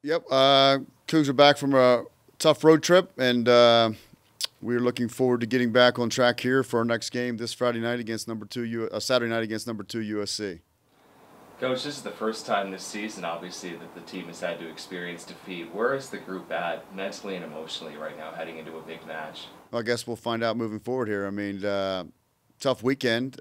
Yep. Cougs are back from a tough road trip, and we're looking forward to getting back on track here for our next game this Friday night against Saturday night against number 2 USC. Coach, this is the first time this season, obviously, that the team has had to experience defeat. Where is the group at mentally and emotionally right now heading into a big match? Well, I guess we'll find out moving forward here. I mean, tough weekend.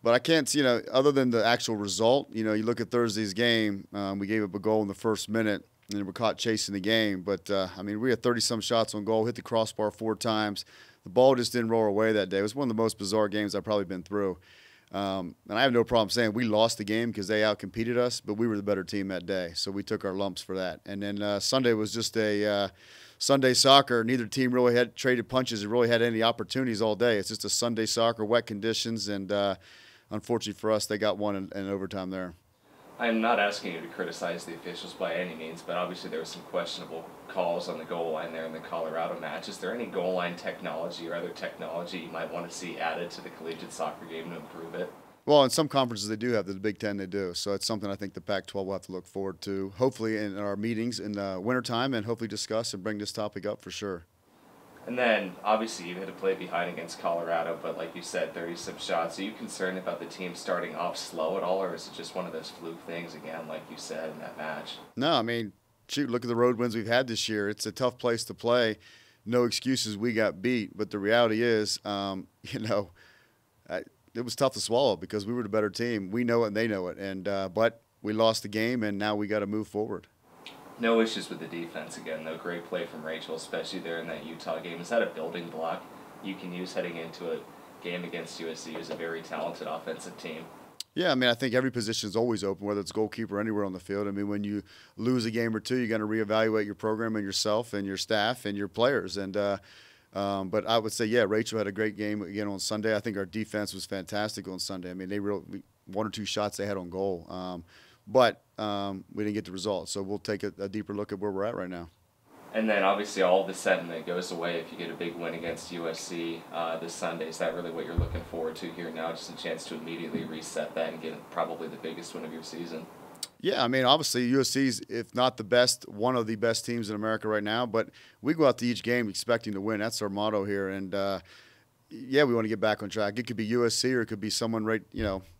But I can't see, other than the actual result, you look at Thursday's game, we gave up a goal in the first minute, and we're caught chasing the game. But, we had 30-some shots on goal, hit the crossbar 4 times. The ball just didn't roll our way that day. It was one of the most bizarre games I've probably been through. And I have no problem saying we lost the game because they outcompeted us, but we were the better team that day. So we took our lumps for that. And then Sunday was just a Sunday soccer. Neither team really had traded punches or really had any opportunities all day. It's just a Sunday soccer, wet conditions, and unfortunately for us, they got one in overtime there. I'm not asking you to criticize the officials by any means, but obviously there were some questionable calls on the goal line there in the Colorado match. Is there any goal line technology or other technology you might want to see added to the collegiate soccer game to improve it? Well, in some conferences they do have, the Big Ten they do. So it's something I think the Pac-12 will have to look forward to, hopefully in our meetings in the wintertime, and hopefully discuss and bring this topic up for sure. And then, obviously, you had to play behind against Colorado, but like you said, 30-some shots. Are you concerned about the team starting off slow at all, or is it just one of those fluke things, again, like you said, in that match? No, I mean, shoot, look at the road wins we've had this year. It's a tough place to play. No excuses, we got beat. But the reality is, it was tough to swallow because we were the better team. We know it and they know it. And but we lost the game, and now we got to move forward. No issues with the defense again, though. Great play from Rachel, especially there in that Utah game. Is that a building block you can use heading into a game against USC, who's a very talented offensive team? Yeah, I mean, I think every position is always open, whether it's goalkeeper or anywhere on the field. I mean, when you lose a game or two, you got to reevaluate your program and yourself and your staff and your players. And but I would say, yeah, Rachel had a great game again on Sunday. I think our defense was fantastic on Sunday. I mean, they really 1 or 2 shots they had on goal. But we didn't get the result. So we'll take a deeper look at where we're at right now. And then obviously all of the sentiment goes away if you get a big win against USC this Sunday. Is that really what you're looking forward to here now? Just a chance to immediately reset that and get probably the biggest win of your season? Yeah, I mean, obviously USC's, if not the best, one of the best teams in America right now. But we go out to each game expecting to win. That's our motto here. And, yeah, we want to get back on track. It could be USC or it could be someone right,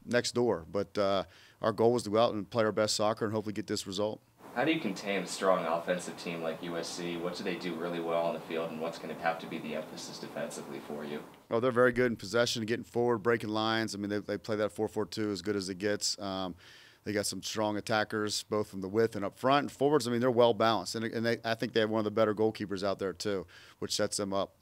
next door. But our goal was to go out and play our best soccer and hopefully get this result. How do you contain a strong offensive team like USC? What do they do really well on the field, and what's going to have to be the emphasis defensively for you? Oh, they're very good in possession, getting forward, breaking lines. I mean, they play that 4-4-2 as good as it gets. They got some strong attackers, both from the width and up front. And forwards, I mean, they're well balanced. And I think they have one of the better goalkeepers out there, too, which sets them up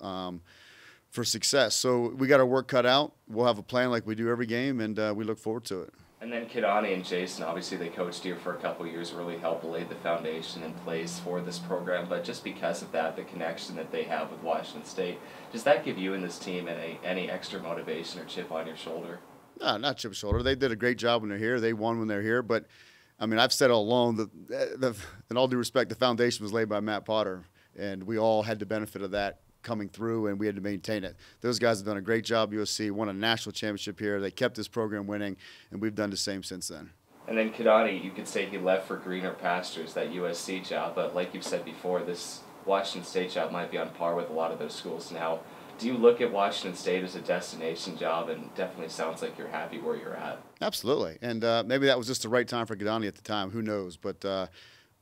for success. So we got our work cut out. We'll have a plan like we do every game, and we look forward to it. And then Kidani and Jason, obviously they coached here for a couple of years, really helped lay the foundation in place for this program. But just because of that, the connection that they have with Washington State, does that give you and this team any extra motivation or chip on your shoulder? No, not chip shoulder. They did a great job when they're here. They won when they're here. But, I mean, I've said all along that, in all due respect, the foundation was laid by Matt Potter, and we all had the benefit of that coming through, and we had to maintain it. Those guys have done a great job. USC won a national championship here. They kept this program winning, and we've done the same since then. And then Kidani, you could say he left for greener pastures, that USC job, but like you've said before, this Washington State job might be on par with a lot of those schools now. Do you look at Washington State as a destination job, and definitely sounds like you're happy where you're at? Absolutely. And maybe that was just the right time for Kidani at the time. Who knows? But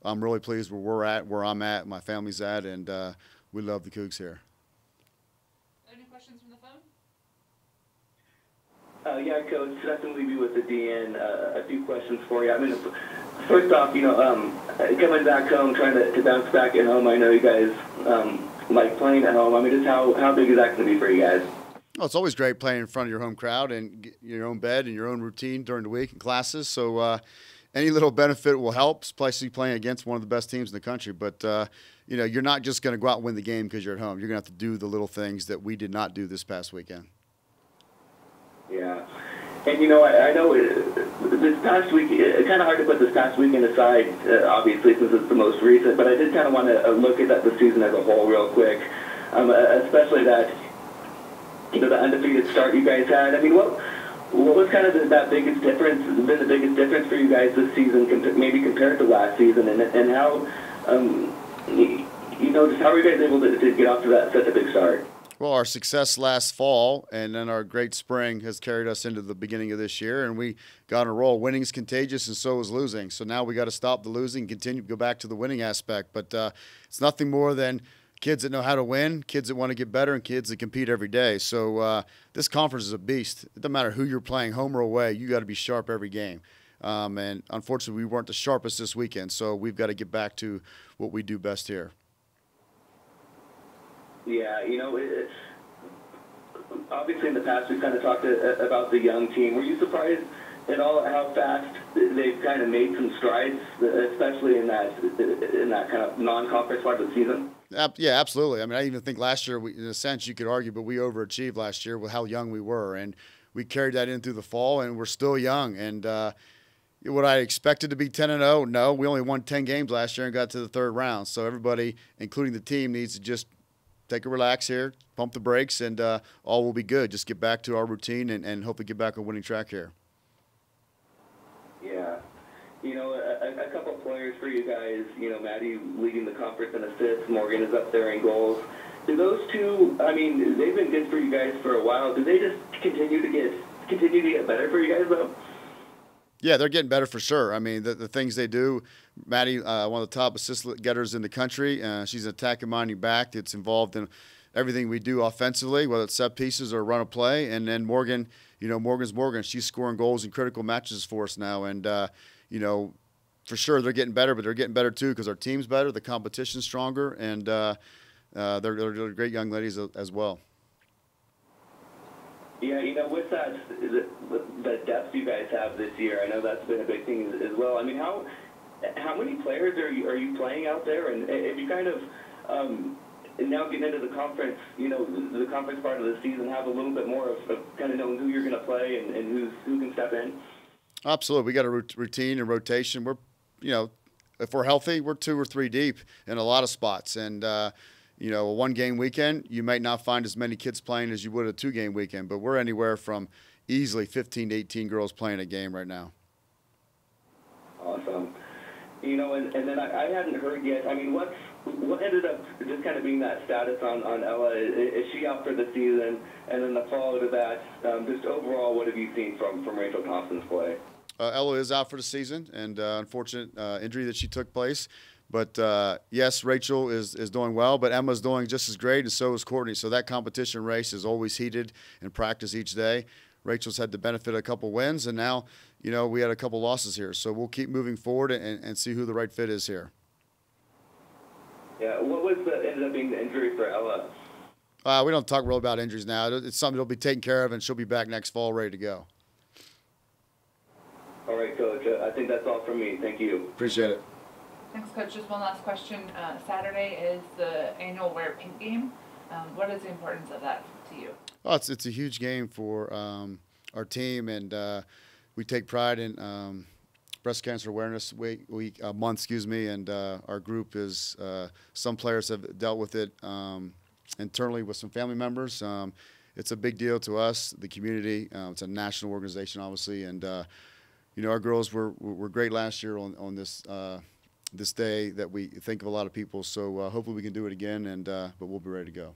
I'm really pleased where we're at, where I'm at, my family's at, and we love the Cougs here. Any questions from the phone? Yeah, Coach, Justin Levy with the DN. A few questions for you. I mean, first off, coming back home, trying to bounce back at home, I know you guys like playing at home. I mean, just how big is that going to be for you guys? Well, it's always great playing in front of your home crowd and your own bed and your own routine during the week and classes. So any little benefit will help, especially playing against one of the best teams in the country. But, you're not just going to go out and win the game because you're at home. You're going to have to do the little things that we did not do this past weekend. Yeah. And, I know this past week, it's kind of hard to put this past weekend aside, obviously, since it's the most recent, but I did kind of want to look at the season as a whole real quick, especially that, the undefeated start you guys had. I mean, what was kind of that biggest difference, been the biggest difference for you guys this season, maybe compared to last season, and how, just how are you guys able to get off to such a big start? Well, our success last fall and then our great spring has carried us into the beginning of this year, and we got on a roll. Winning is contagious, and so is losing. So now we got to stop the losing, continue to go back to the winning aspect. But it's nothing more than kids that know how to win, kids that want to get better, and kids that compete every day. So this conference is a beast. It doesn't matter who you're playing, home or away. You got to be sharp every game. And unfortunately, we weren't the sharpest this weekend. So we've got to get back to what we do best here. Yeah, obviously in the past we've kind of talked about the young team. Were you surprised at all at how fast they've kind of made some strides, especially in that kind of non-conference part of the season? Yeah, absolutely. I mean, I even think last year, in a sense, you could argue, but we overachieved last year with how young we were, and we carried that in through the fall, and we're still young. And what I expected to be 10-0, no, we only won 10 games last year and got to the third round. So everybody, including the team, needs to just take a relax here, pump the brakes, and all will be good. Just get back to our routine and hopefully get back on winning track here. Yeah. A couple of players for you guys, Maddie leading the conference in assists, Morgan is up there in goals. Do those two, I mean, they've been good for you guys for a while. Do they just continue to get better for you guys, though? Yeah, they're getting better for sure. I mean, the things they do, Maddie, one of the top assist getters in the country. She's an attacking minding back that's involved in everything we do offensively, whether it's set pieces or run a play. And then Morgan, Morgan's Morgan. She's scoring goals in critical matches for us now. And, for sure they're getting better, but they're getting better too because our team's better, the competition's stronger, and they're great young ladies as well. Yeah, with that, the depth you guys have this year, I know that's been a big thing as well. I mean, how many players are you playing out there? And if you kind of now getting into the conference, the conference part of the season, have a little bit more of kind of knowing who you're going to play and who can step in? Absolutely. We got a routine and rotation. We're, if we're healthy, we're 2 or 3 deep in a lot of spots. And, a 1-game weekend, you might not find as many kids playing as you would a 2-game weekend, but we're anywhere from easily 15 to 18 girls playing a game right now. Awesome. And then I hadn't heard yet, I mean, what ended up just kind of being that status on Ella? Is she out for the season? And then the follow to that, just overall, what have you seen from Rachel Thompson's play? Ella is out for the season, and unfortunate injury that she took place. But, yes, Rachel is doing well, but Emma's doing just as great, and so is Courtney. So that competition race is always heated in practice each day. Rachel's had the benefit of a couple wins, and now, we had a couple losses here. So we'll keep moving forward and see who the right fit is here. Yeah, what ended up being the injury for Ella? We don't talk real about injuries now. It's something that'll be taken care of, and she'll be back next fall ready to go. All right, Coach. I think that's all from me. Thank you. Appreciate it. Thanks, Coach. Just one last question. Saturday is the annual Wear Pink game. What is the importance of that to you? Oh, it's a huge game for our team, and we take pride in Breast Cancer Awareness Month, and our group is some players have dealt with it internally with some family members. It's a big deal to us, the community. It's a national organization, obviously, and our girls were great last year on this day that we think of a lot of people. So hopefully we can do it again, but we'll be ready to go.